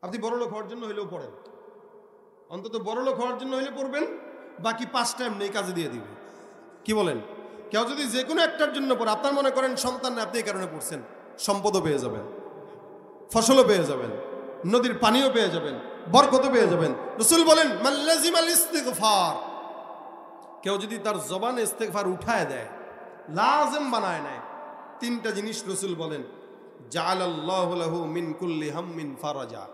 আপনি বড়লোক হওয়ার জন্য হইলেও পড়েন, অন্তত বড়লোক হওয়ার জন্য হইলে পড়বেন, বাকি 5টা এমনি কাজে দিয়ে দিবে। কি বলেন? কেউ যদি যে কোনো একটার জন্য পড়ে, আপনার মনে করেন সন্তান, আপনি এই কারণে পড়ছেন, সম্পদও পেয়ে যাবেন, ফসলও পেয়ে যাবেন, নদীর পানিও পেয়ে যাবেন, বরকতও পেয়ে যাবেন। রাসূল বলেন মাল্লাজিমাল ইস্তিগফার, কেউ যদি তার জবানে ইস্তিগফার উঠায় দেয়, লাজিম বানায় নেয়, 3টা জিনিস রাসূল বলেন, জাআলাল্লাহু লাহু মিন কুল্লি হাম্মিন ফারাজা।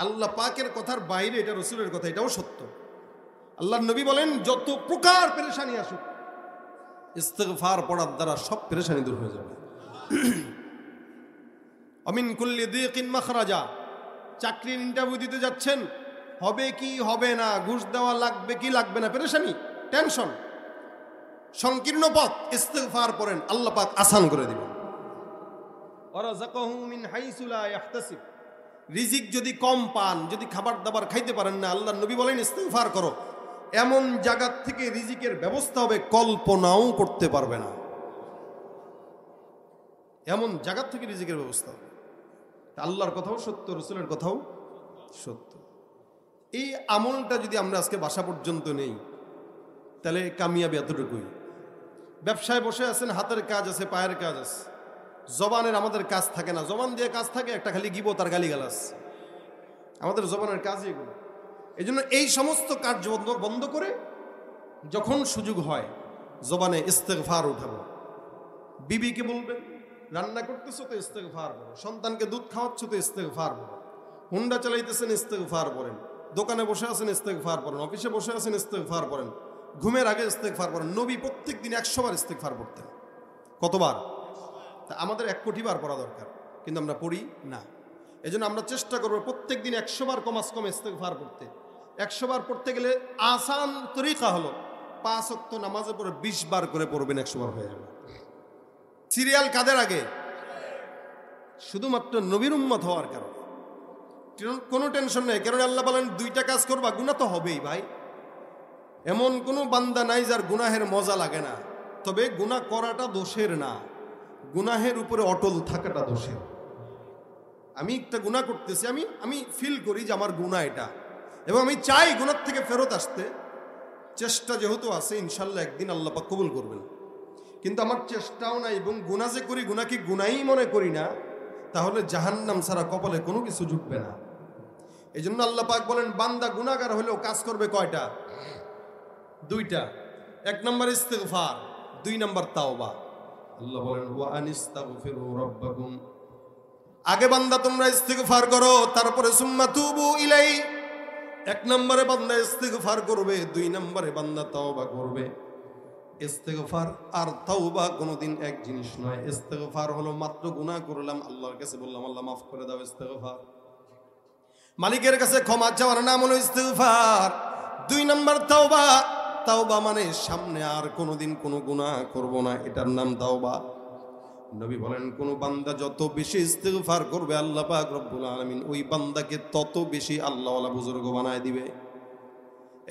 আল্লাহ পাকের কথার বাইরে, এটা রাসূলের কথা, এটাও সত্য। আল্লাহর নবী বলেন যত প্রকার পেরেশানি আসুক, ইস্তিগফার পড়ার দ্বারা সব পেরেশানি দূর হয়ে যাবে। আমিন কুল্লি দিকিন মাখরাজা, চাকরির ইন্টারভিউ দিতে যাচ্ছেন, হবে কি হবে না, ঘুষ দেওয়া লাগবে কি লাগবে না, পেরেশানি, টেনশন, সংকীর্ণ পথ, ইস্তিগফার পড়েন, আল্লাহ পাক আসান করে দিবেন। ওয়ারাযাকাহু মিন হাইসু লা ইয়াহতাসিব, রিজিক যদি কম পান, যদি খাবার দাবার খাইতে পারেন না, আল্লাহর নবী বলেন ইস্তিগফার করো, এমন জায়গা থেকে রিজিকের ব্যবস্থা হবে কল্পনাও করতে পারবে না, এমন জায়গা থেকে রিজিকের ব্যবস্থা হবে। আল্লাহর কথাও সত্য, রাসূলের কথাও সত্য। এই আমলটা যদি আমরা আজকে বাসা পর্যন্ত নেই, তাহলে কামিয়াবি এতটুকুই। ব্যবসায় বসে আছেন, হাতের কাজ আছে, পায়ের কাজ আছে, জবানের আমাদের কাজ থাকে না, জবান দিয়ে কাজ থাকে একটা, খালি গিবত আর গালিগালাজ, আমাদের জবানের কাজই এগুলো। এই জন্য এই সমস্ত কার্য বন্ধ করে যখন সুযোগ হয় জবানে ইস্তিগফার উঠাবো। বিবিকে বলবেন, রান্না করতেছো তো ইস্তিগফার করো, সন্তানকে দুধ খাওয়াচ্ছ তো ইস্তিগফার করো, হুন্ডা চালাইতেছেন ইস্তিগফার করেন, দোকানে বসে আছেন ইস্তিগফার করেন, অফিসে বসে আছেন ইস্তিগফার করেন, ঘুমের আগে ইস্তিগফার করেন। নবী প্রত্যেক দিন 100 বার ইস্তিগফার করতেন। কতবার? তা আমাদের 1 কোটি বার পড়া দরকার, কিন্তু আমরা পড়ি না। এই জন্য আমরা চেষ্টা করবো প্রত্যেক দিন 100 বার কমাস কম ইস্তিগফার পড়তে। 100 বার পড়তে গেলে আসান তরিকা হলো 5 ওয়াক্ত নামাজের পরে 20 বার করে পড়বেন, 100 বার হয়ে যাবে। সিরিয়াল কাদের আগে? শুধুমাত্র নবীর উম্মত হওয়ার কারণে কোনো টেনশন নেই। কারণ আল্লাহ বলেন 2টা কাজ করবা, গুনাহ তো হবেই ভাই। এমন কোনো বান্দা নাই যার গুনাহের মজা লাগে না, তবে গুনাহ করাটা দোষের না, গুনাহের উপরে অটল থাকাটা দোষের। আমি একটা গুনাহ করতেছি, আমি ফিল করি যে আমার গুনাহ এটা, এবং আমি চাই গুনাহ থেকে ফেরত আসতে, চেষ্টা যেহেতু আছে, ইনশাল্লাহ একদিন আল্লাহ পাক কবুল করবেন। কিন্তু আমার চেষ্টাও নাই এবং গুনাহ যে করি, গুনাহকে গুনাহই মনে করি না, তাহলে জাহান্নাম ছাড়া কপালে কোনো কিছু জুটবে না। এই জন্য আল্লাহ পাক বলেন বান্দা গুনাহগার হলেও কাজ করবে কয়টা? 2টা। 1 নম্বর ইস্তিগফার, 2 নম্বর তাওবা। আল্লাহ বলেন ওয়া আনিস্তাগফিরু রাব্বাকুম, আগে বান্দা তোমরা ইস্তিগফার করো, তারপরে সুম্মা তুবু ইলাই। 1 নম্বরে বান্দা ইস্তিগফার করবে, 2 নম্বরে বান্দা তাওবা করবে। ইস্তিগফার আর তাওবা কোনোদিন এক জিনিস নয়। ইস্তিগফার হলো মাত্র গুনাহ করলাম, আল্লাহর কাছে বললাম আল্লাহ মাফ করে দাও, ইস্তিগফার। মালিকের কাছে ক্ষমা চাওয়ার নাম হলো ইস্তিগফার। 2 নম্বর তাওবা, তাওবা মানে সামনে আর কোনোদিন কোনো গুনাহ করব না, এটার নাম তাওবা। নবী বলেন কোন বান্দা যত বেশি ইস্তিগফার করবে, আল্লাহ পাক রব্বুল আলামিন ওই বান্দাকে তত বেশি আল্লাহওয়ালা বুজুর্গ বানায় দিবে।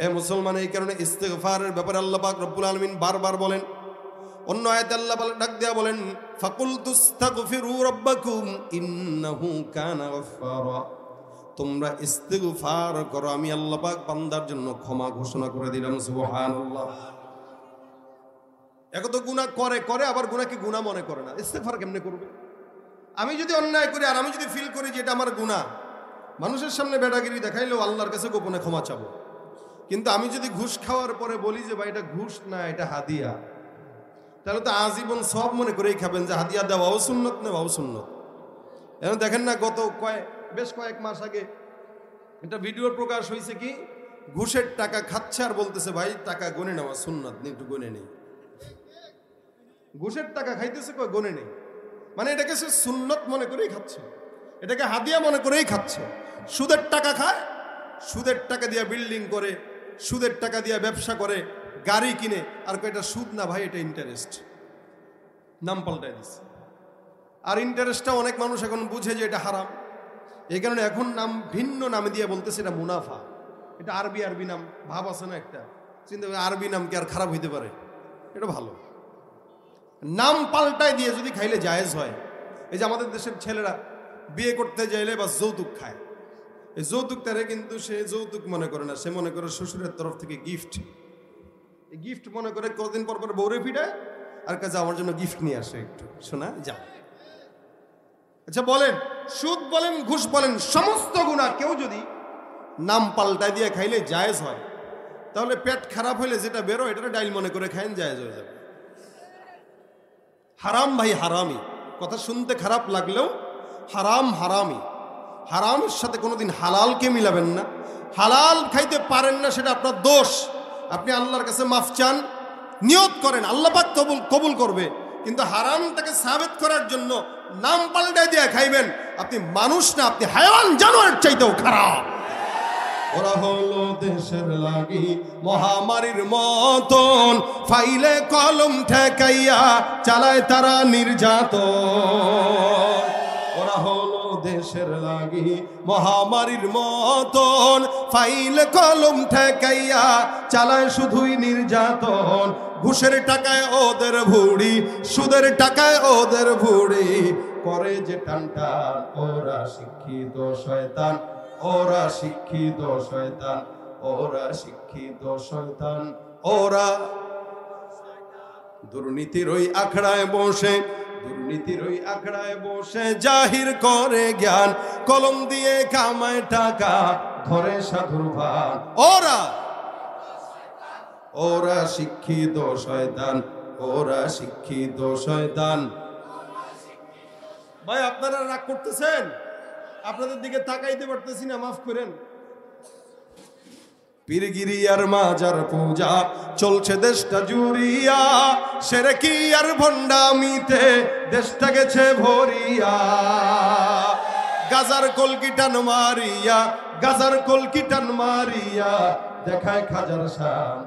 এ মুসলমান, এই কারণে ইস্তিগফারের ব্যাপারে আল্লাহ পাক রব্বুল আলামিন বারবার বলেন। অন্য আয়াতে আল্লাহ ডাক দেয়া বলেন ফাকুলতুস্তাগফিরু রাব্বাকুম ইন্নাহু কানা গফফারা, তোমরা ইস্তিগফার করো, আমি আল্লাহ পাক বান্দার জন্য ক্ষমা ঘোষণা করে দিলাম। সুবহানাল্লাহ। একত গুনাহ করে আবার গুনাহকে গুনাহ মনে করে না, ইস্তিগফার কেমনে করবে? আমি যদি অন্যায় করি আর আমি যদি ফিল করি যে এটা আমার গুনাহ, মানুষের সামনে বেটাগিরি দেখাইলেও আল্লাহর কাছে গোপনে ক্ষমা চাবো। কিন্তু আমি যদি ঘুষ খাওয়ার পরে বলি যে ভাই এটা ঘুষ না, এটা হাদিয়া, তাহলে তো আজীবন সব মনে করেই খাবেন যে হাদিয়া দেওয়াও সুন্নত, নেওয়াও সুন্নত। এখন দেখেন না, গত বেশ কয়েক মাস আগে একটা ভিডিওর প্রকাশ হয়েছে, কি ঘুষের টাকা খাচ্ছে আর বলতেছে ভাই টাকা গনে নেওয়া সুন্নত, একটু গনে নেই। ঘুষের টাকা খাইতেছে, কয় গনে নেই, মানে এটাকে সে সুন্নত মনে করেই খাচ্ছে, এটাকে হাদিয়া মনে করেই খাচ্ছে। সুদের টাকা খায়, সুদের টাকা দিয়ে বিল্ডিং করে, সুদের টাকা দিয়ে ব্যবসা করে, গাড়ি কিনে, আর এটা সুদ না ভাই, এটা ইন্টারেস্ট, নাম পাল্টাই দিচ্ছে। আর ইন্টারেস্টটা অনেক মানুষ এখন বুঝে যে এটা হারাম, এই কারণে এখন নাম ভিন্ন নামে দিয়ে বলতেছে এটা মুনাফা। এটা আরবি নাম, ভাব আছে না একটা, চিন্তা করে আরবি নাম কি আর খারাপ হইতে পারে? এটা ভালো নাম পাল্টায় দিয়ে যদি খাইলে জায়েজ হয়। এই যে আমাদের দেশের ছেলেরা বিয়ে করতে যাইলে বা যৌতুক খায়, এই যৌতুক তারে কিন্তু সে যৌতুক মনে করে না, সে মনে করে শ্বশুরের তরফ থেকে গিফট। এই গিফট মনে করে কদিন পর পর বউরে ফিরায় আর কাছে আমার জন্য গিফট নিয়ে আসে, একটু শোনা যাও। আচ্ছা বলেন, সুদ বলেন, ঘুষ বলেন, সমস্ত গুনাহ কেউ যদি নাম পাল্টায় দিয়ে খাইলে জায়েজ হয়, তাহলে পেট খারাপ হইলে যেটা বেরো এটা ডাইল মনে করে খাইন, জায়েজ হয়ে যাবে। হারাম ভাই হারামি, কথা শুনতে খারাপ লাগলেও হারাম হারামি। হারামের সাথে কোনোদিন হালালকে মিলাবেন না। হালাল খাইতে পারেন না সেটা আপনার দোষ, আপনি আল্লাহর কাছে মাফ চান, নিয়ত করেন, আল্লাহ পাক কবুল করবে। কিন্তু হারামটাকে সাবেত করার জন্য নাম পাল্টায় দিয়ে খাইবেন, আপনি মানুষ না, আপনি হায়াওয়ান জানোয়ার চাইতেও খারাপ। ওরা হলো দেশের লাগি মহামারীর মতন, ফাইলে কলম ঠেকাইয়া চালায় তারা নির্যাতন। ওরা হলো দেশের লাগি মহামারীর মতন, ফাইলে কলম ঠেকাইয়া চালায় শুধুই নির্যাতন। ঘুষের টাকায় ওদের ভুড়ি, সুদের টাকায় ওদের ভুড়ি, করে যে টান টান। ওরা শিক্ষিত শয়তান, ওরা শিক্ষিত শয়তান, ওরা শিক্ষিত শয়তান। ওরা দুর্নীতির ওই আখড়ায় বসে, দুর্নীতির ওই আখড়ায় বসে জাহির করে জ্ঞান, কলম দিয়ে কামায় টাকা, ধরে সাধুর ভান। ওরা ওরা শিক্ষিত শয়তান, ওরা শিক্ষিত শয়তান। ভাই আপনারা রাগ করতেছেন, আপনাদের দিকে তাকাইতে পারতেছি না, মাফ করেন। পীরগিরি আর মাজার পূজা চলছে দেশটা জুড়িয়া, শিরকি আর ভণ্ডামিতে দেশটা গেছে ভরিয়া। গাজার কলকিটান মারিয়া, গাজার কলকিটান মারিয়া দেখায় খাজার শান।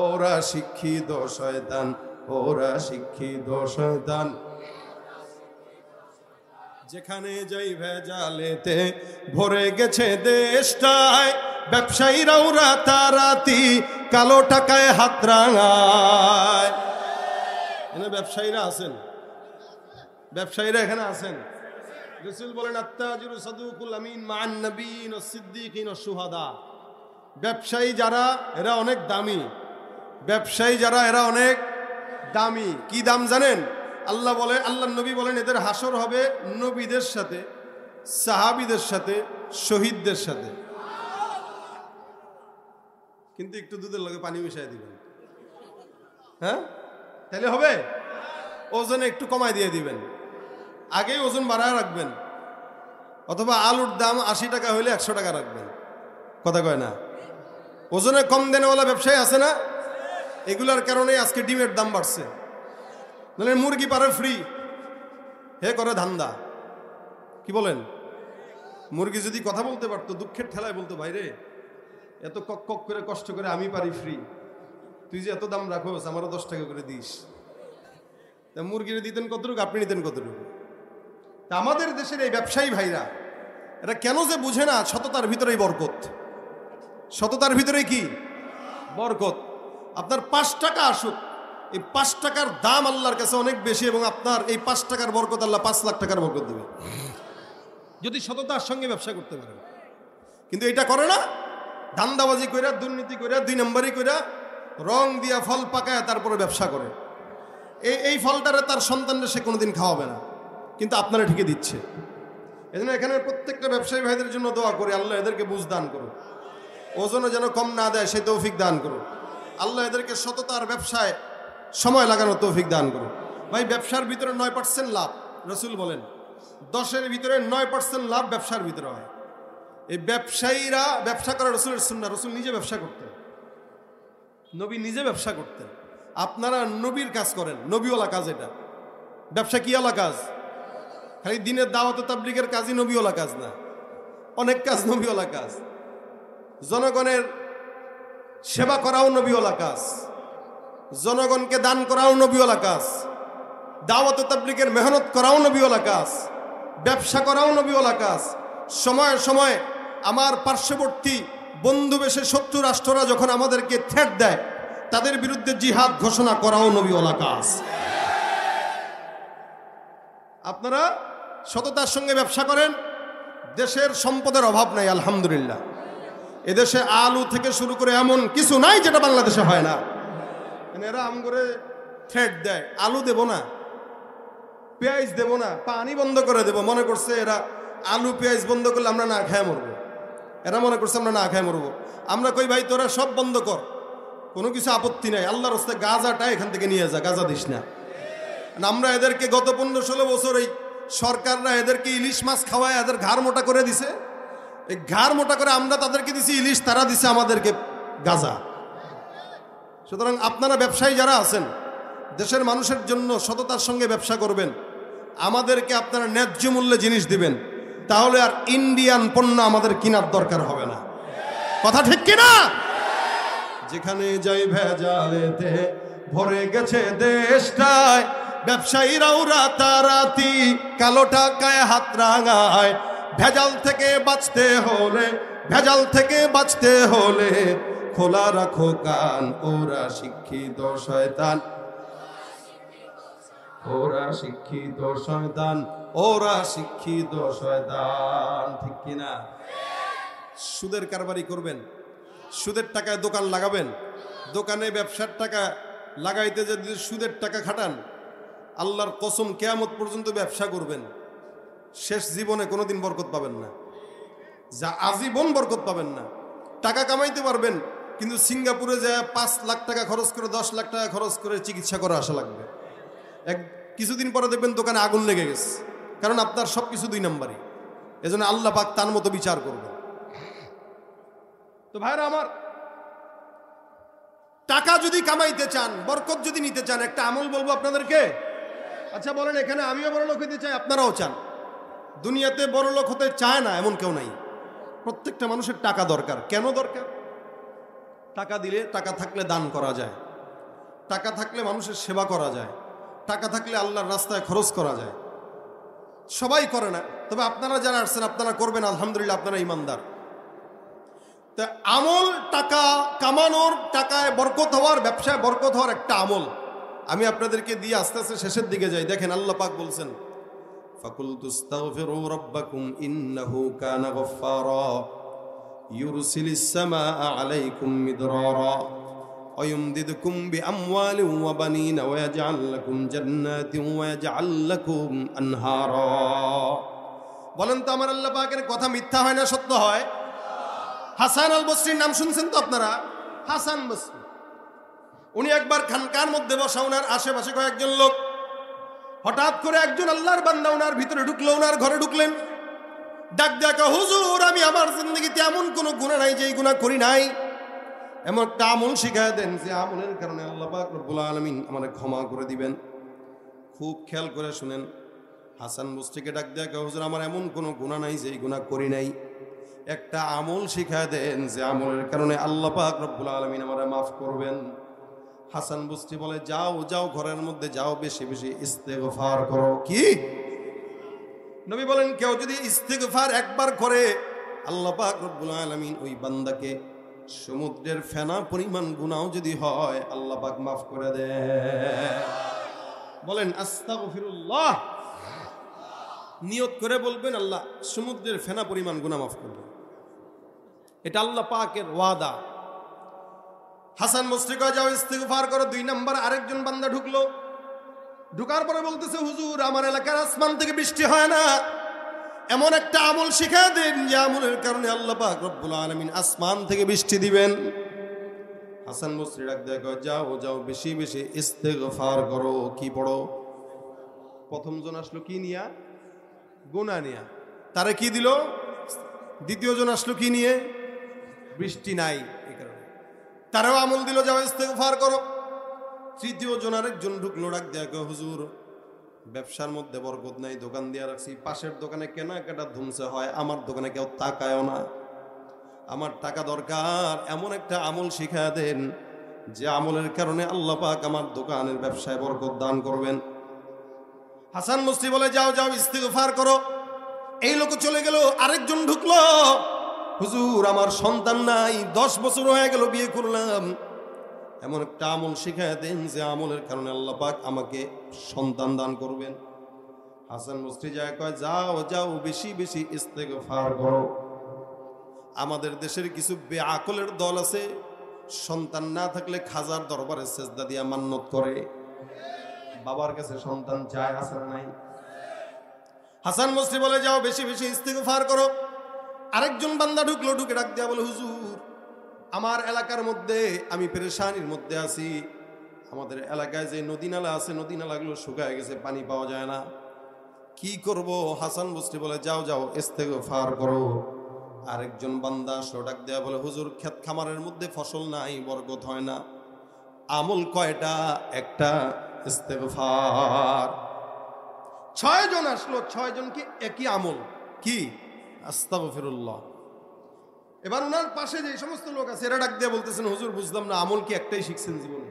ওরা শিক্ষিত শয়তান, ওরা শিক্ষিত শয়তান। যেখানে যাই ভেজালেতে ভরে গেছে দেশটায়, ব্যবসায়ীরাও রাতারাতি কালো টাকায় হাত রাঙায়। এখানে ব্যবসায়ীরা আছেন, ব্যবসায়ীরা এখানে আছেন। রাসূল বলেন আত্তাজিরু সাদুকুল আমিন মান নবিয়িন ওয়াস সিদ্দিকিন ওয়াস শুহাদা। ব্যবসায়ী যারা এরা অনেক দামি, ব্যবসায়ী যারা এরা অনেক দামি। কি দাম জানেন? আল্লাহ বলে, আল্লাহর নবী বলেন এদের হাসর হবে নবীদের সাথে, সাহাবীদের সাথে, শহীদদের সাথে। কিন্তু একটু দুধের লগে পানি মিশাই দিবেন, হ্যাঁ তাহলে হবে। ওজনে একটু কমায় দিয়ে দিবেন, আগেই ওজন বাড়ায় রাখবেন। অথবা আলুর দাম 80 টাকা হইলে 100 টাকা রাখবেন, কথা কয় না। ওজনে কম দেনেওয়ালা ব্যবসায়ী আছে না, এগুলার কারণে আজকে ডিমের দাম বাড়ছে। নাহলে মুরগি পারে ফ্রি, হে করে ধান্দা। কি বলেন? মুরগি যদি কথা বলতে পারতো, দুঃখের ঠেলায় বলতো, ভাইরে এত কক কক করে কষ্ট করে আমি পারি ফ্রি, তুই যে এত দাম রাখোস আমারও 10 টাকা করে দিস। তা মুরগির দিতেন কতটুকু, আপনি নিতেন কতটুকু? তা আমাদের দেশের এই ব্যবসায়ী ভাইরা এরা কেন যে বুঝে না সততার ভিতরেই বরকত, সততার ভিতরে কি বরকত। আপনার 5 টাকা আসুক, এই 5 টাকার দাম আল্লাহর কাছে অনেক বেশি, এবং আপনার এই 5 টাকার বরকত আল্লাহ 5 লাখ টাকার বরকত দিবে যদি সততার সঙ্গে ব্যবসা করতে পারেন। কিন্তু এটা করে না, ধান্দাবাজি কইরা, দুর্নীতি কইরা, 2 নম্বরই কইরা, রং দিয়া ফল পাকায় তারপরে ব্যবসা করে। এই ফলটারে তার সন্তানরা সে কোনোদিন খাওয়াবে না, কিন্তু আপনারা ঠিকই দিচ্ছে। এজন্য এখানে প্রত্যেকটা ব্যবসায়ী ভাইদের জন্য দোয়া করি, আল্লাহ এদেরকে বুঝ দান করুন, ওজনও যেন কম না দেয় সেই তৌফিক দান করুন। আল্লাহ এদেরকে সততার ব্যবসায় সময় লাগানোর তৌফিক দান করুন। ভাই ব্যবসার ভিতরে 9% লাভ, রাসূল বলেন 10-এর ভিতরে 9% লাভ ব্যবসার ভিতরে হয়। এই ব্যবসায়ীরা ব্যবসা করা রাসূলের সুন্নাহ, রাসূল নিজে ব্যবসা করতেন, নবী নিজে ব্যবসা করতেন। আপনারা নবীর কাজ করেন, নবীওয়ালা কাজ। এটা ব্যবসা কিওয়ালা কাজ, খালি দিনের দাওয়াত ও তাবলীগের কাজই নবীওয়ালা কাজ না, অনেক কাজ নবীওয়ালা কাজ। জনগণের সেবা করাও নবীওয়ালা কাজ, জনগণকে দান করাও নবীওয়ালা কাজ, দাওয়াত ও তাবলীগের মেহনত করাও নবীওয়ালা কাজ, ব্যবসা করাও নবীওয়ালা কাজ। সময়ে সময়ে আমার পার্শ্ববর্তী বন্ধু বেশে শত্রু রাষ্ট্ররা যখন আমাদেরকে থ্রেট দেয়, তাদের বিরুদ্ধে জিহাদ ঘোষণা করাও নবীওয়ালা কাজ। আপনারা সততার সঙ্গে ব্যবসা করেন, দেশের সম্পদের অভাব নাই আলহামদুলিল্লাহ। এদেশে আলু থেকে শুরু করে এমন কিছু নাই যেটা বাংলাদেশে হয় না। এরা আম করে থ্রেট দেয়, আলু দেব না, পেঁয়াজ দেব না, পানি বন্ধ করে দেব। মনে করছে এরা আলু পেঁয়াজ বন্ধ করলে আমরা না খায় মরবো। এরা মনে করছে আমরা না খায় মরবো। আমরা কই ভাই তোরা সব বন্ধ কর, কোনো কিছু আপত্তি নাই, আল্লাহর রাস্তায় গাঁজাটা এখান থেকে নিয়ে যা, গাঁজা দিস না। আমরা এদেরকে গত 15-16 বছর এই সরকাররা এদেরকে ইলিশ মাছ খাওয়ায় এদের ঘাড় মোটা করে দিছে। এই ঘাড় মোটা করে আমরা তাদেরকে দিছি ইলিশ, তারা দিছে আমাদেরকে গাঁজা। সুতরাং আপনারা ব্যবসায়ী যারা আছেন, দেশের মানুষের জন্য সততার সঙ্গে ব্যবসা করবেন, আমাদেরকে আপনারা ন্যায্য মূল্যে জিনিস দিবেন, তাহলে আর ইন্ডিয়ান পণ্য আমাদের কেনার দরকার হবে না। কথা ঠিক কিনা? যেখানে যাই ভেজালেতে ভরে গেছে দেশটায়, ব্যবসায়ীরাও রাতারাতি কালো টাকায় হাত রাঙায়। ভেজাল থেকে বাঁচতে হলে, ভেজাল থেকে বাঁচতে হলে খোলা রাখো কান, ওরা শিক্ষিত শয়তান, ওরা শিক্ষিত শয়তান, ওরা শিক্ষিত শয়তান। ঠিক কিনা? সুদের কারবারি করবেন, সুদের টাকায় দোকান লাগাবেন, দোকানে ব্যবসার টাকা লাগাইতে যদি সুদের টাকা খাটান, আল্লাহর কসম কিয়ামত পর্যন্ত ব্যবসা করবেন, শেষ জীবনে কোনোদিন বরকত পাবেন না, যা আজীবন বরকত পাবেন না। টাকা কামাইতে পারবেন, কিন্তু সিঙ্গাপুরে যায় 5 লাখ টাকা খরচ করে, 10 লাখ টাকা খরচ করে চিকিৎসা করে আসা লাগবে। কিছুদিন পরে দেখবেন দোকানে আগুন লেগে গেছে, কারণ আপনার সব কিছু 2 নম্বরই। এজন্য আল্লাহ পাক তার মতো বিচার করবেন। তো ভাইরা আমার, টাকা যদি কামাইতে চান, বরকত যদি নিতে চান, একটা আমল বলবো আপনাদেরকে। আচ্ছা বলেন, এখানে আমিও বড় লোক হতে চাই, আপনারাও চান? দুনিয়াতে বড় লোক হতে চায় না এমন কেউ নাই। প্রত্যেকটা মানুষের টাকা দরকার। কেন দরকার? টাকা দিলে, টাকা থাকলে দান করা যায়, টাকা থাকলে মানুষের সেবা করা যায়, টাকা থাকলে আল্লাহর রাস্তায় খরচ করা যায়। সবাই করে না, তবে আপনারা যারা আসছেন আপনারা করবেন, আলহামদুলিল্লাহ, আপনারা ইমানদার। তা আমল, টাকা কামানোর, টাকায় বরকত হওয়ার, ব্যবসায় বরকত হওয়ার একটা আমল আমি আপনাদেরকে দিয়ে আস্তে আস্তে শেষের দিকে যাই। দেখেন আল্লাহ পাক বলছেন, ফাকুলতু আস্তাগফিরু রাব্বাকুম ইন্নাহু কানা গফফারা ইউরসিলিস সামাআ আলাইকুম মিদরারা ওয়া ইউমদিদকুম বিআমওয়ালিন ওয়া বানিনা ওয়া ইয়াজআল লাকুম জান্নাতিন ওয়া ইয়াজআল লাকুম আনহারা। বলেন তো আমার আল্লাহ পাকের কথা মিথ্যা হয় না সত্য হয়? হাসান আল বসরির নাম শুনছেন তো আপনারা? হাসান বসরি, উনি একবার খানকার মধ্যে বসা, ওনার আশেপাশে কয়েকজন লোক, হঠাৎ করে একজন আল্লাহর বান্দা ওনার ভিতরে ঢুকলো, ওনার ঘরে ঢুকলেন, ডাক দেখা, হুজুর আমি আমার জিন্দগিতে এমন কোনো গুনাহ নাই যে এই গুনাহ করি নাই, এমন একটা আমল শিখায় দেন যে আমলের কারণে আল্লাহ পাক রব্বুল আলামিন আমাকে ক্ষমা করে দিবেন। খুব খেয়াল করে শুনেন, হাসান বসরিকে ডাক দেখা, হুজুর আমার এমন কোনো গুনাহ নাই যে এই গুনাহ করি নাই, একটা আমল শিখায় দেন যে আমলের কারণে আল্লাহ পাক রব্বুল আলামিন আমারে মাফ করবেন। হাসান বসরি বলে, যাও যাও, ঘরের মধ্যে যাও, বেশি বেশি ইস্তেগফার করো। কি? নবী বলেন, কেউ যদি ইস্তেগফার একবার করে, আল্লাহ পাক রব্বুল আলামিন ওই বান্দাকে সমুদ্রের ফেনা পরিমাণ গুনাহ যদি হয় আল্লাহ পাক মাফ করে দেয়। বলেন আস্তাগফিরুল্লাহ, নিয়ত করে বলবেন, আল্লাহ সমুদ্রের ফেনা পরিমাণ গুনাহ মাফ করবেন। এটা আল্লাহ পাকের ওয়াদা। হাসান বসরি কয়, যাও ইস্তিগফার করো। 2 নম্বর আরেকজন বান্দা ঢুকলো, ঢুকার পরে বলতেছে, হুজুর আমার এলাকার আসমান থেকে বৃষ্টি হয় না, এমন একটা আমল শিখা দেন যে আমলের কারণে আল্লাহ পাক রব্বুল আলামিন আসমান থেকে বৃষ্টি দিবেন। হাসান বসরি ডাক দেয়, যাও যাও, বেশি বেশি ইস্তিগফার করো। কি পড়ো? প্রথম জন আসলো কি নিয়া? গুনাহ নিয়া। তারে কি দিল? দ্বিতীয় জন আসলো কি নিয়ে? বৃষ্টি নাই, এই কারণে তারাও আমল দিল, যাও ইস্তিগফার করো। তৃতীয় জন আরেকজন ঢুকলো, ডাক দেয়া, হুজুর ব্যবসার মধ্যে বরকত নাই, দোকান দিয়ে রাখছি, পাশের দোকানে কেনাকাটা ধুমসে হয়, আমার দোকানে কেউ তাকায়ও না, আমার টাকা দরকার, এমন একটা আমল শিখা দেন যে আমলের কারণে আল্লাহ পাক আমার দোকানের ব্যবসায় বরকত দান করবেন। হাসান বসরি বলে, যাও যাও ইস্তিগফার করো। এই লোক চলে গেল, আরেকজন ঢুকলো, হুজুর আমার সন্তান নাই, 10 বছর হয়ে গেল বিয়ে করলাম, এমন একটা আমল শিখায় দেন যে আমলের কারণে আল্লাহ পাক আমাকে সন্তান দান করবেন। হাসান বসরি যায় কয়, যাও যাও বেশি বেশি ইস্তেগফার করো। আমাদের দেশের কিছু বেআকলের দল আছে, সন্তান না থাকলে খাজার দরবারে সেজদা দিয়া মান্নত করে, বাবার কাছে সন্তান চায়, আছে না নাই? হাসান বসরি বলে, যাও বেশি বেশি ইস্তেগফার করো। আরেকজন বান্দা ঢুকলো, ঢুকে ডাক দিয়া বলে, হুজুর আমার এলাকার মধ্যে আমি পেরেশানির মধ্যে আছি। আমাদের এলাকায় যে নদী নালা আছে, নদী নালাগুলো শুকায় গেছে, পানি পাওয়া যায় না, কি করব? হাসান বসরি বলে, যাও যাও ইস্তেগফার করো। আরেকজন বান্দা আসলো, ডাক দেয়া বলে, হুজুর ক্ষেত খামারের মধ্যে ফসল নাই, বরকত হয় না, আমল কয়টা? একটা, ইস্তেগফার। 6 জন আসলো, 6 জন কি একই আমল, কি? আস্তাগফিরুল্লাহ। এবার ওনার পাশে যে সমস্ত লোক আছে এরা ডাক দিয়ে বলতেছেন, হুজুর বুঝলাম না, আমল কি একটাই শিখছেন জীবনে?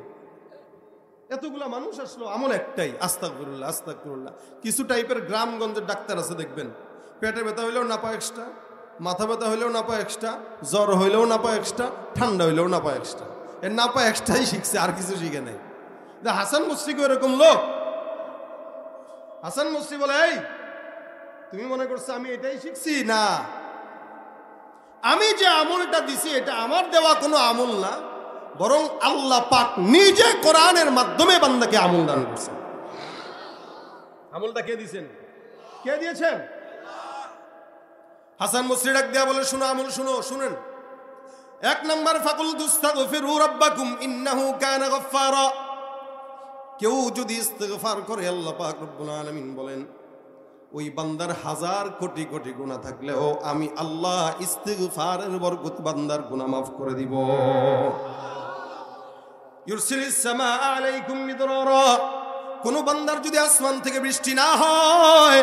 এতগুলা মানুষ আসলো, আমল একটাই, আস্তাগফিরুল্লাহ আস্তাগফিরুল্লাহ। কিছু টাইপের গ্রামগঞ্জের ডাক্তার আছে দেখবেন, পেটে ব্যথা হইলেও না পায় এক্সট্রা, মাথা ব্যথা হইলেও না পায় এক্সট্রা, জ্বর হইলেও না পায় এক্সট্রা, ঠান্ডা হইলেও না পায় এক্সট্রা। এর না পায় এক্সট্রাই শিখছে, আর কিছু শিখে নাই। হাসান বসরিকে এরকম লোক। হাসান বসরি বলে, এই তুমি মনে করছো আমি এটাই শিখছি? না, আমি যে আমলটা দিছি এটা আমার দেওয়া কোনো আমল না, বরং আল্লাহ পাক নিজে কোরআনের মাধ্যমে বান্দাকে আমল দান করছেন। আমলটা কে দিয়েছেন? কে দিয়েছেন? হাসান বসরি ডাক দেয়া বলে, শুনো আমল শুনো, শুনেন। 1 নাম্বার, ফাকুল তুস্তাগফিরু রাব্বাকুম ইন্নাহু কানা গফফারা। কেউ যদি ইস্তেগফার করে, আল্লাহ পাক রব্বুল আলামিন বলেন, ওই বান্দার 1000 কোটি কোটি গুনাহ থাকলেও আমি আল্লাহ ইস্তিগফারের বরকত বান্দার গুনাহ মাফ করে দিব। ইউরসিলিস সামা আলাইকুম মিদরারা। কোন বান্দার যদি আসমান থেকে বৃষ্টি না হয়,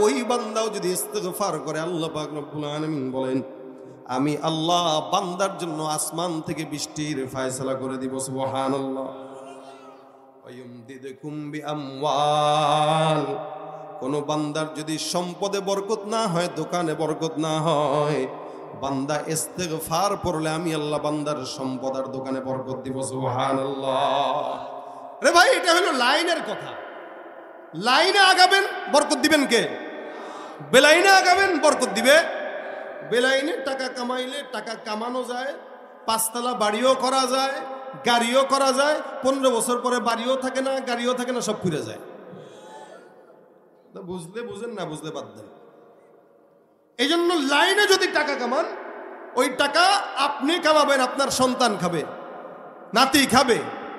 ওই বান্দাও যদি ইস্তিগফার করে, আল্লাহ পাক রব্বুল আলামিন বলেন, আমি আল্লাহ বান্দার জন্য আসমান থেকে বৃষ্টির ফয়সালা করে দিব। সুবহানাল্লাহ। ওয়ায়ুমদিদকুম বিআমওয়াল। কোন বান্দার যদি সম্পদে বরকত না হয়, দোকানে বরকত না হয়, বান্দা ইস্তেগফার পড়লে আমি আল্লাহ বান্দার সম্পদ আর দোকানে বরকত দিব। সুবহানাল্লাহ। আরে ভাই, এটা হলো লাইনের কথা। লাইনে আগাবেন, বরকত দিবেন কে? বেলাইনে আগাবেন, বরকত দিবে। বেলাইনে টাকা কামাইলে টাকা কামানো যায়, 5 তলা বাড়িও করা যায়, গাড়িও করা যায়, 15 বছর পরে বাড়িও থাকে না, গাড়িও থাকে না, সব ফিরে যায়। বুঝলে বুঝেন, না বুঝলে বাদ দেন। এই জন্য লাইনে যদি টাকা কামান, ওই টাকা আপনি কামাবেন, আপনার সন্তান খাবে, নাতি খাবে,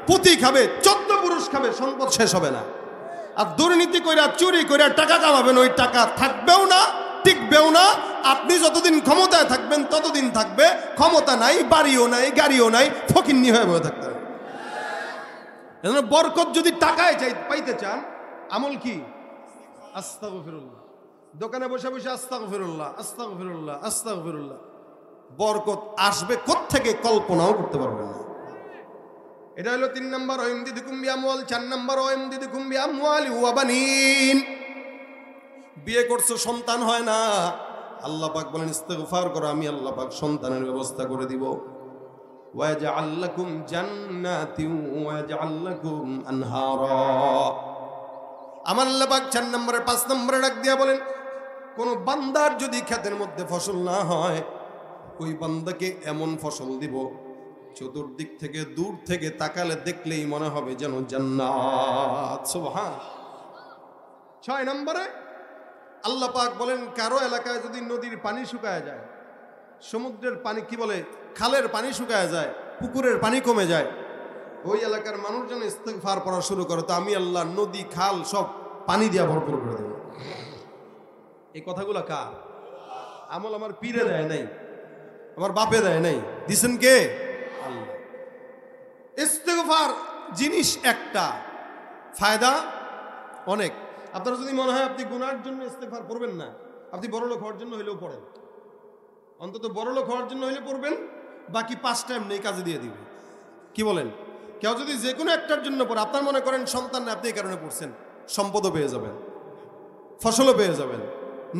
পুতি খাবে, 14 পুরুষ খাবে, সম্পদ শেষ হবে না। আর দুর্নীতি কইরা, চুরি কইরা টাকা কামাবেন, ওই টাকা থাকবেও না, টিকবেও না। আপনি যতদিন ক্ষমতায় থাকবেন ততদিন থাকবে, ক্ষমতা নাই, বাড়িও নাই, গাড়িও নাই, ফকিন্নি হয়ে বসে থাকতে হবে। এজন্য বরকত যদি টাকায় পাইতে চান, আমল কি? আস্তাগফিরুল্লাহ। দোকানে বসে বসে আস্তাগফিরুল্লাহ আস্তাগফিরুল্লাহ আস্তাগফিরুল্লাহ। বরকত আসবে কোত্থেকে কল্পনাও করতে পারবেন না। এটা হলো 3 নাম্বার, ওয়াইমদিদকুম বিআমওয়াল। 4 নাম্বার, ওয়াইমদিদকুম বিআমওয়ালি ওয়া বানিন। বিয়ে করছো, সন্তান হয় না, আল্লাহ পাক বলেন ইস্তেগফার করো, আমি আল্লাহ পাক সন্তানের ব্যবস্থা করে দিব। ওয়াজআল লাকুম জান্নাতিন ওয়াজআল লাকুম আনহারা। আমার আল্লাহ পাক 4 নম্বরে 5 নম্বরে ডাক দিয়া বলেন, কোন বান্দার যদি ক্ষেতের মধ্যে ফসল না হয়, ওই বান্দাকে এমন ফসল দিব, চতুর্দিক থেকে দূর থেকে তাকালে দেখলেই মনে হবে যেন জান্নাত। সুবহান। 6 নম্বরে আল্লাহ পাক বলেন, কারো এলাকায় যদি নদীর পানি শুকায় যায়, সমুদ্রের পানি, কি বলে, খালের পানি শুকায় যায়, পুকুরের পানি কমে যায়, ওই এলাকার মানুষজন ইস্তেগফার পড়া শুরু করে, তো আমি আল্লাহ নদী খাল সব পানি দিয়া ভরপুর করে দেব। এই কথাগুলো কার আমল? আমার পীরে দেয় নাই, আমার বাপে দেয় নাই, দিছেন কে? আল্লাহ। ইস্তেগফার জিনিস একটা, ফায়দা অনেক। আপনার যদি মনে হয় আপনি গুনার জন্য ইস্তেগফার পড়বেন না, আপনি বড়লোক হওয়ার জন্য হইলেও পড়েন, অন্তত বড়লোক হওয়ার জন্য হইলে পড়বেন, বাকি 5 টাইম নেই কাজে দিয়ে দিবে। কি বলেন? কেউ যদি যে কোনো একটার জন্য পড়ে, আপনার মনে করেন সন্তান, আপনি এই কারণে পড়ছেন, সম্পদও পেয়ে যাবেন, ফসলও পেয়ে যাবেন,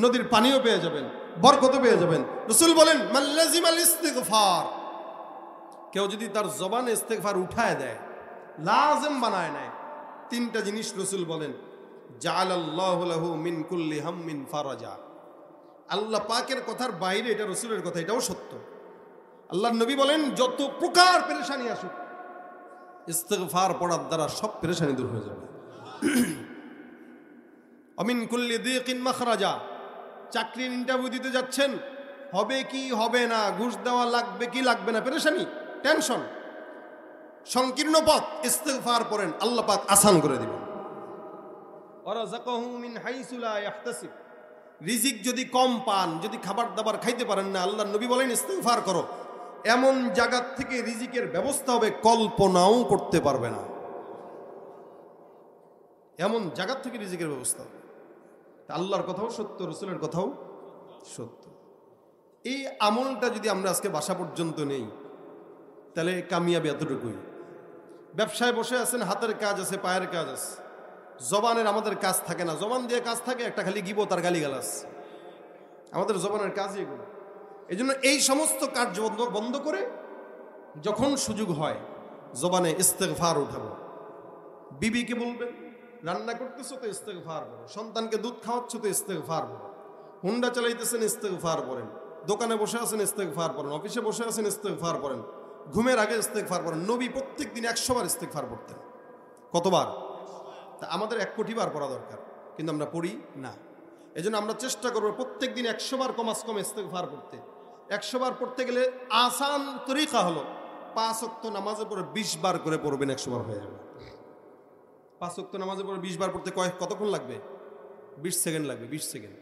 নদীর পানিও পেয়ে যাবেন, বরকতও পেয়ে যাবেন। রাসূল বলেন, মান লাজিমাল ইস্তিগফার। কেউ যদি তার জবানে ইস্তিগফার উঠায় দেয়, লাজিম বানায় নেয়, 3টা জিনিস রাসূল বলেন, জাআলাল্লাহু লাহু মিন কুল্লি হাম্মিন ফারাজা। আল্লাহ পাকের কথার বাইরে এটা রাসূলের কথা, এটাও সত্য। আল্লাহর নবী বলেন যত প্রকার পেরেশানি আসুক ইস্তিগফার পড়ার দ্বারা সব পেরেশানি দূর হয়ে যাবে। আমিন কুল্লি দিকিন মাখরাজা। চাকরির ইন্টারভিউ দিতে যাচ্ছেন, হবে কি হবে না, ঘুষ দেওয়া লাগবে কি লাগবে না, পেরেশানি, টেনশন, সংকীর্ণ পথ, ইস্তিগফার পড়েন, আল্লাহ পাক আসান করে দিবেন। ওয়ারাযাকাহু মিন হাইসু লা ইয়াহতাসিব। রিজিক যদি কম পান, যদি খাবার দাবার খাইতে পারেন না, আল্লাহর নবী বলেন ইস্তিগফার করো, এমন জায়গা থেকে রিজিকের ব্যবস্থা হবে কল্পনাও করতে পারবে না। এমন জায়গা থেকে রিজিকের ব্যবস্থা হবে। আল্লাহর কথাও সত্য, রাসূলের কথাও সত্য। এই আমলটা যদি আমরা আজকে বাসা পর্যন্ত নেই, তাহলে কামিয়াবি এতটুকুই। ব্যবসায় বসে আছেন, হাতের কাজ আছে, পায়ের কাজ আছে, জবানের আমাদের কাজ থাকে না। জবান দিয়ে কাজ থাকে একটা, খালি গিবত আর গালিগালাজ, আমাদের জবানের কাজই এগুলো। এই জন্য এই সমস্ত কার্য বন্ধ করে যখন সুযোগ হয় জবানে ইস্তেগফার উঠাবো। বিবিকে বলবেন, রান্না করতেছো তো ইস্তেগফার করো, সন্তানকে দুধ খাওয়াচ্ছ তো ইস্তেগফার করো, হুন্ডা চালাইতেছেন ইস্তেগফার করেন, দোকানে বসে আছেন ইস্তেগফার করেন, অফিসে বসে আছেন ইস্তেগফার করেন, ঘুমের আগে ইস্তেগফার করেন। নবী প্রত্যেক দিন 100 বার ইস্তেগফার করতেন। কতবার? তা আমাদের 1 কোটি বার পড়া দরকার, কিন্তু আমরা পড়ি না। এই জন্য আমরা চেষ্টা করবো প্রত্যেক দিন 100 বার কমাস কম ইস্তেগফার পড়তে। 100 বার পড়তে গেলে আসান তরিকা হলো 5 ওয়াক্ত নামাজে পড়ে 20 বার করে পড়বেন, 100 বার হয়ে যাবে। 5 ওয়াক্ত নামাজে পড়ে 20 বার পড়তে কতক্ষণ লাগবে? 20 সেকেন্ড লাগবে। 20 সেকেন্ড।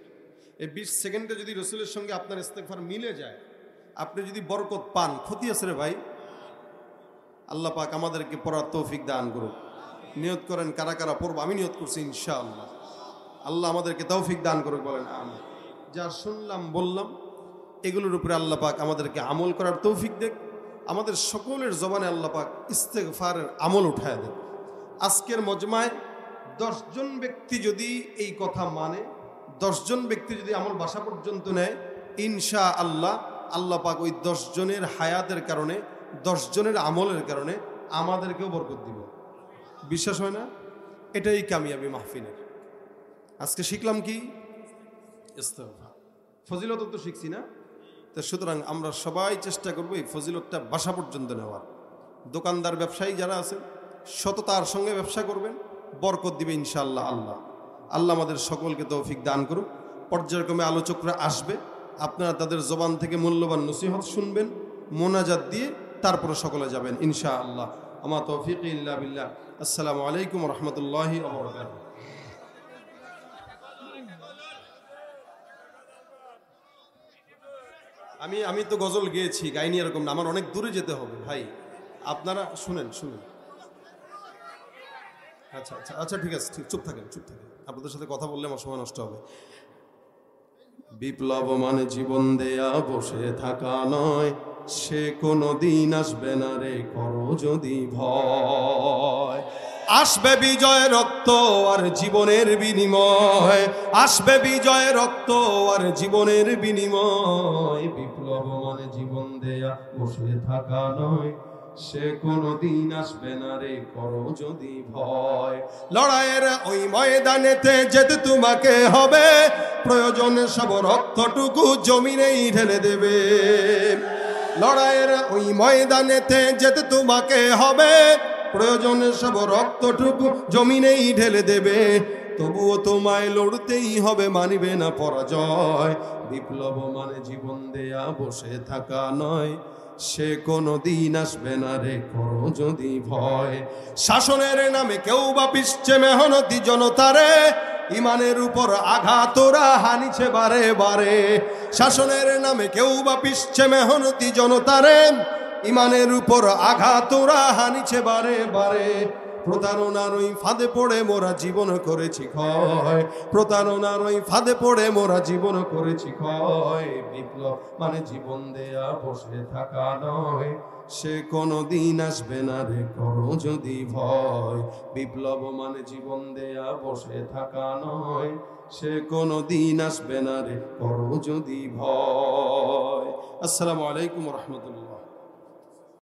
এই 20 সেকেন্ডে যদি রাসূলের সঙ্গে আপনার ইস্তেগফার মিলে যায়, আপনি যদি বরকত পান, ক্ষতি আছে রে ভাই। আল্লাহ পাক আমাদেরকে পড়ার তৌফিক দান করুন। নিয়ত করেন কারা কারা পড়ব। আমি নিয়ত করছি ইনশাআল্লাহ। আল্লাহ আমাদেরকে তৌফিক দান করুক, বলেন আমিন। যা শুনলাম বললাম এগুলোর উপরে আল্লাহ পাক আমাদেরকে আমল করার তৌফিক দেখ। আমাদের সকলের জবানে আল্লাহ পাক ইস্তেগফারের আমল উঠায় দেন। আজকের মজমায় 10 জন ব্যক্তি যদি এই কথা মানে, 10 জন ব্যক্তি যদি আমল বাসা পর্যন্ত নেয়, ইনশাআল্লাহ আল্লাহ পাক ওই 10 জনের হায়াতের কারণে, 10 জনের আমলের কারণে আমাদেরকেও বরকত দিব। বিশ্বাস হয় না? এটাই কামিয়াবি মাহফিলের। আজকে শিখলাম কি? ইস্তেগফার। ফজিলত তো শিখছি না? তো সুতরাং আমরা সবাই চেষ্টা করবো এই ফজিলতটা বাসা পর্যন্ত নেওয়ার। দোকানদার ব্যবসায়ী যারা আছেন সততার সঙ্গে ব্যবসা করবেন, বরকত দিবে ইনশাআল্লাহ আল্লাহ। আল্লাহ আমাদের সকলকে তৌফিক দান করুক। পর্যায়ক্রমে আলোচকরা আসবে, আপনারা তাদের জবান থেকে মূল্যবান নসিহত শুনবেন, মোনাজাত দিয়ে তারপরে সকলে যাবেন ইনশাআল্লাহ। আমা তৌফিক ইল্লা বিল্লাহ। আসসালামু আলাইকুম ওয়া রাহমাতুল্লাহি ওয়া বারাকাতুহু। আমি তো গজল গেয়েছি, গাইনি এরকম না, আমার অনেক দূরে যেতে হবে ভাই। আপনারা শুনেন। আচ্ছা আচ্ছা আচ্ছা, ঠিক আছে, চুপ থাকেন। আপনাদের সাথে কথা বললে আমার সময় নষ্ট হবে। বিপ্লব মানে জীবন দেয়া বসে থাকা নয়, সে কোনো দিন আসবে না রে করো যদি ভয়। আসবে বিজয় রক্ত আর জীবনের বিনিময়, আসবে বিজয় রক্ত আর জীবনের বিনিময়। বিপ্লব মানে জীবন দেয়া বসে থাকা নয়, সে কোনদিন আসবে না রে করো যদি ভয়। লড়াইয়ের ওই ময়দানেতে যেতে তোমাকে হবে, প্রয়োজনে সব রক্তটুকু জমিনেই ঢেলে দেবে। লড়াইয়ের ওই ময়দানেতে যেতে তোমাকে হবে, প্রয়োজনে সব রক্তটুকু জমিনেই ঢেলে দেবে। তবুও তোমায় লড়তেই হবে, মানিবে না পরাজয়। বিপ্লব মানে জীবন দেয়া বসে থাকা নয়, সে কোনো দিন আসবে না রে করো যদি ভয়। শাসনের নামে কেউ বা পিছছে মেহনতি জনতারে, ইমানের উপর আঘাত ওরা হানিছে বারে বারে। শাসনের নামে কেউ বা পিছছে মেহনতি জনতারে, ইমানের উপর আঘাত ওরা হানিছে বারে বারে। প্রতারণার ওই ফাঁদে পড়ে মোরা জীবন করেছি ক্ষয়, প্রতারণার ওই ফাঁদে পড়ে মোরা জীবন করেছি ক্ষয়। বিপ্লব মানে জীবন দেয়া বসে থাকা নয়, সে কোনো দিন আসবে না রে করো যদি ভয়। বিপ্লব মানে জীবন দেয়া বসে থাকা নয়, সে কোনো দিন আসবে না রে করো যদি ভয়। আসসালামু আলাইকুম ওয়া রাহমাতুল্লাহ।